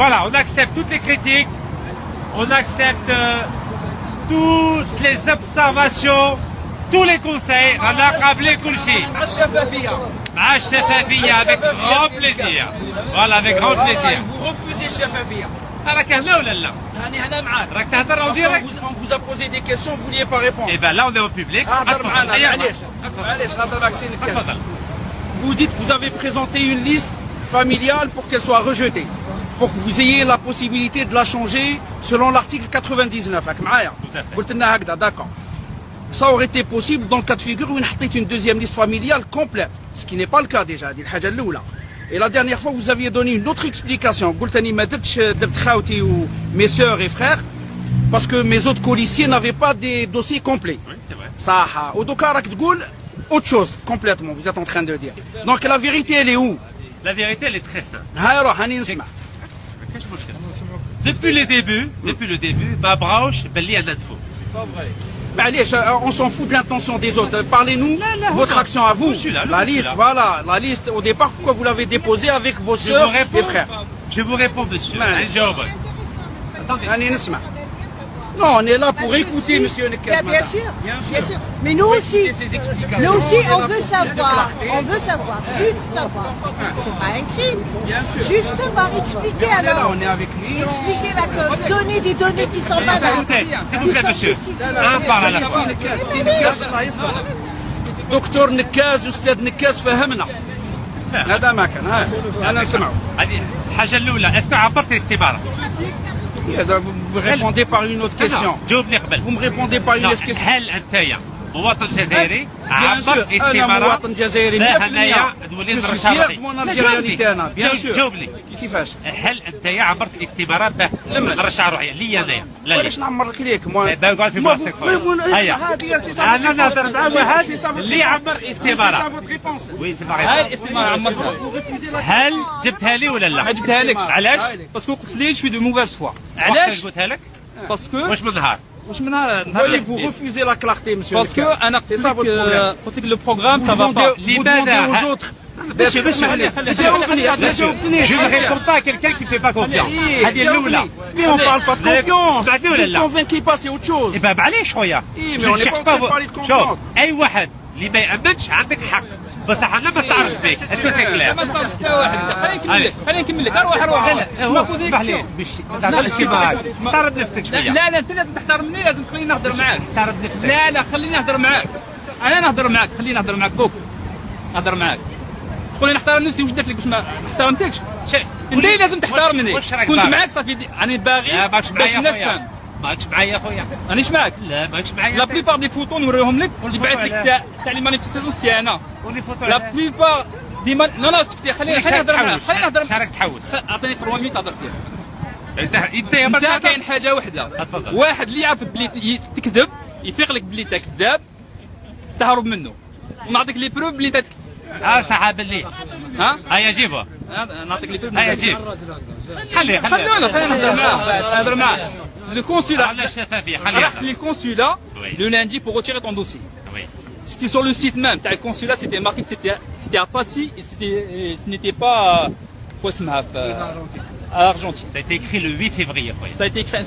Voilà, on accepte toutes les critiques, on accepte toutes les observations, tous les conseils. On a câblé tout le chien. Avec grand plaisir. Voilà, avec grand plaisir. Vous refusez Chefafia. On vous a posé des questions, vous ne vouliez pas répondre. Et bien là, on est au public. Vous dites que vous avez présenté une liste familiale pour qu'elle soit rejetée, pour que vous ayez la possibilité de la changer selon l'article 99. D'accord. Ça aurait été possible dans le cas de figure où on a une deuxième liste familiale complète, ce qui n'est pas le cas déjà. Et la dernière fois, vous aviez donné une autre explication. Mes sœurs et frères, parce que mes autres colissiers n'avaient pas des dossiers complets. Oui, c'est vrai. Ça, autre chose complètement, vous êtes en train de dire. Donc la vérité, elle est où? La vérité, elle est très simple. Depuis le début, ma branche, Belli Anadfou. On s'en fout de l'intention des autres. Parlez-nous votre action à vous. La liste, voilà, la liste au départ, pourquoi vous l'avez déposée avec vos sœurs et frères? Je vous réponds, monsieur. Attendez. Non, on est là pour écouter monsieur Nekaz. Bien sûr. Mais nous aussi, on veut savoir. On veut savoir, juste savoir. C'est pas un crime. Juste savoir, expliquer alors. On est avec lui. Expliquer la cause, donner des données qui sont valables. S'il vous plaît, monsieur. Un par à la fois. دكتور نكاز استاذ نكاز فهمنا هذا ما كان انا نسمعه. هذه الحاجه الاولى اسمع عبرت الاستباره. Vous répondez par une autre question. جاوبني قبل. Vous me répondez par une autre question. هل انت مواطن جزائري Bien sûr, أنا مواطن جزائري 100%. Je suis fier de mon algérianité أنا. Bien sûr. جاوبني. كيفاش؟ هل انت عبرت الاختبارات باه نرشح روحي لي انايا؟ لا علاش نعمر لك ليك؟ اقعد في بلاصتك. هيا. انا نهضر مع واحد اللي عمر استباره. وي سي هاي الاستمارة عمرتها. هل جبتها لي ولا لا؟ ما جبتها لك. علاش؟ باسكو قلت لي شوي دو موفاز فوا. علاش قلتها لك؟ باسكو واش من نهار؟ واش من نهار Vous refusez la clarté, monsieur. باسكو انا قلت لك لو بروغرام سا فا با. Vous demandez aux autres. Je ne réponds pas à quelqu'un qui ne fait pas confiance. هذه الأولى. Mais on parle pas de confiance. بعدين ولا Vous لا؟ convainquez pas, c'est autre chose. إيه بقى معليش خويا. إيه mais on n'est pas en train de parler de confiance. شوف أي واحد اللي ما يأمنش عندك حق. بس احنا ما تعرفش فيك. اسكو سي كلير. ما صار حتى واحد. خليني نكمل لك. روح. ما بوزي كيسيون. ما تعرفش معاك. احترم نفسك شوية. لا انت لازم تحترمني، لازم تخليني نهضر معاك. احترم نفسك. لا خليني نهضر معاك. انا نهضر معاك، خليني نهضر معاك دوك. نهضر معاك. تقول لي نحترم نفسي، واش درت لك باش ما احترمتكش؟ انت لازم تحترمني. كنت معاك صافي، راني باغي باش الناس تفهم. ماكش معايا خويا. رانيش معاك. لا ماكش معايا. لا بليبار دي فوتو نوريهم لك اللي بعث لك تاع لي مانيفيستاسيون سي انا. لا بليبار دي لا سكتي، خليني نهضر معاك. شارك تحوس. اعطيني 3 مينوت نهضر فيها. انت كاين حاجه وحده. واحد اللي يعرف بلي تكذب يفيق لك بلي تكذاب تهرب منه، ونعطيك لي بروف بلي تكذب. صحاب اللي هيا جيبها. نعطيك لي بروف. هيا جيب. خلينا نهضر معاه. Le consulat. رحت le consulat le lundi pour retirer ton dossier. C'était sur le site même. Le consulat, c'était marqué que c'était à Passy et ce n'était pas à l'Argentine. Ça a été écrit le 8 février. Ça a été écrit.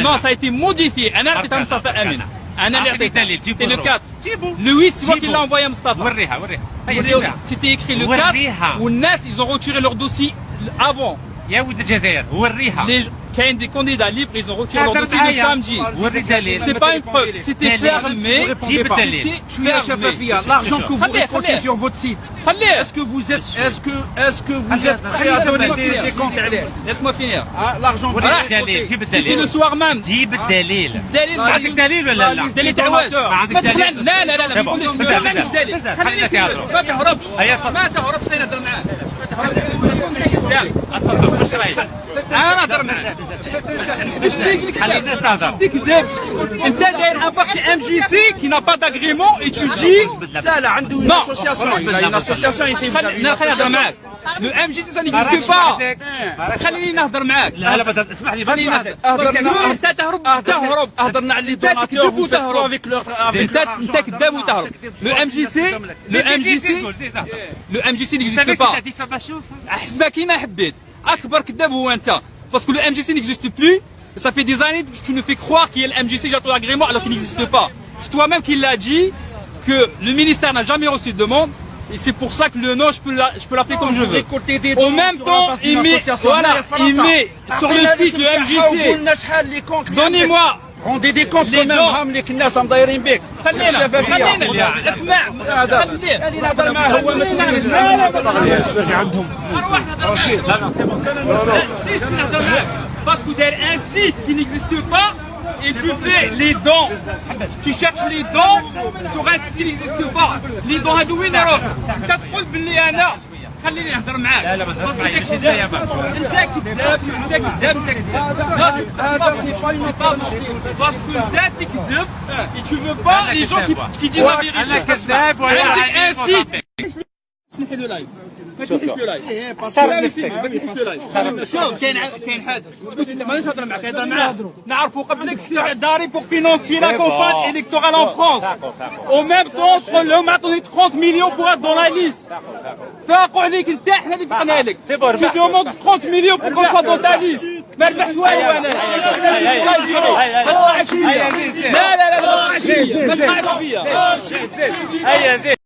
Non, ça a été modifié. C'était le 4. Le 8, c'est moi qui l'ai envoyé à Mustafa. C'était écrit le 4 où Nas, ils ont retiré leur dossier avant. يا ولد الجزائر وريها. كاين دي كانديدا ليبر ils ont retiré leur dossier le samedi. C'est pas une preuve, c'était fermé. جيب الدليل. L'argent que vous récoltez sur votre site. Est-ce que vous êtes prêt à donner des comptes? Laisse-moi finir. L'argent جيب الدليل. C'était le soir même. جيب الدليل. دليل. ما عندك دليل ولا لا؟ دليل تاع واش؟ ما عندك دليل. لا ما عنديش دليل. خلينا نهضروا. ما تهربش. خلينا نهضر معاك. ما تهربش. اتفضل واش رايك؟ انا نهضر معاك. خلينا نهضر. انت داير ان بارتي ام جي سي كي نا با داغريمون اي تو دي. لا عنده une association. Il a une association ici. خلينا نهضر معاك. لو ام جي سي سا نيكزيست با. خليني نهضر معاك. لا لا اسمح لي خليني نهضر. انت تهرب هضرنا على لي دوناتور vous faites quoi avec leur انت كذاب وتهرب. لو ام جي سي نيكزيست با. احسبها كيما حبيت. اكبر كذاب هو انت. باسكو لو ام جي سي نيكزيست بلو. Ça fait des années que tu nous fais croire qu'il y a le MJC Château Agrément alors qu'il n'existe pas. C'est toi-même qui l'as dit que le ministère n'a jamais reçu de demande et c'est pour ça que le nom je peux l'appeler comme je veux. Au même temps, il met sur le site le MJC. Donnez-moi. Rendez des comptes quand même هم اللي كنا دايرين بك. خلينا اسمع. خلينا نهضر معاه هو ما تناقش عندهم. رشيد. لا نهضر معاك. Parce que tu as un site qui n'existe pas et tu fais les dons. Tu cherches les dons sur un site qui n'existe pas. Les dons هادو وين يروحوا؟ انت تقول باللي انا خليني نهضر معاك. انت كذاب. Parce que t'as تكذب et tu veux pas les gens qui disent la vérité. انا كذاب ولا un site. تنحي له لايف. ما تنحيش له لايف. كاين حد اسكت انت مانيش نهضر معاك نهضر معاه نعرفوا قبلك السي داري pour financer la campagne électorale en France. Au même temps لهم عطوني 30 millions pour être dans la liste. فاقوا عليك انت حنا اللي فقنا لك. Tu demandes 30 millions pour qu'on soit dans ta liste. ما ربحت والو انا. لا ما تقعدش فيا.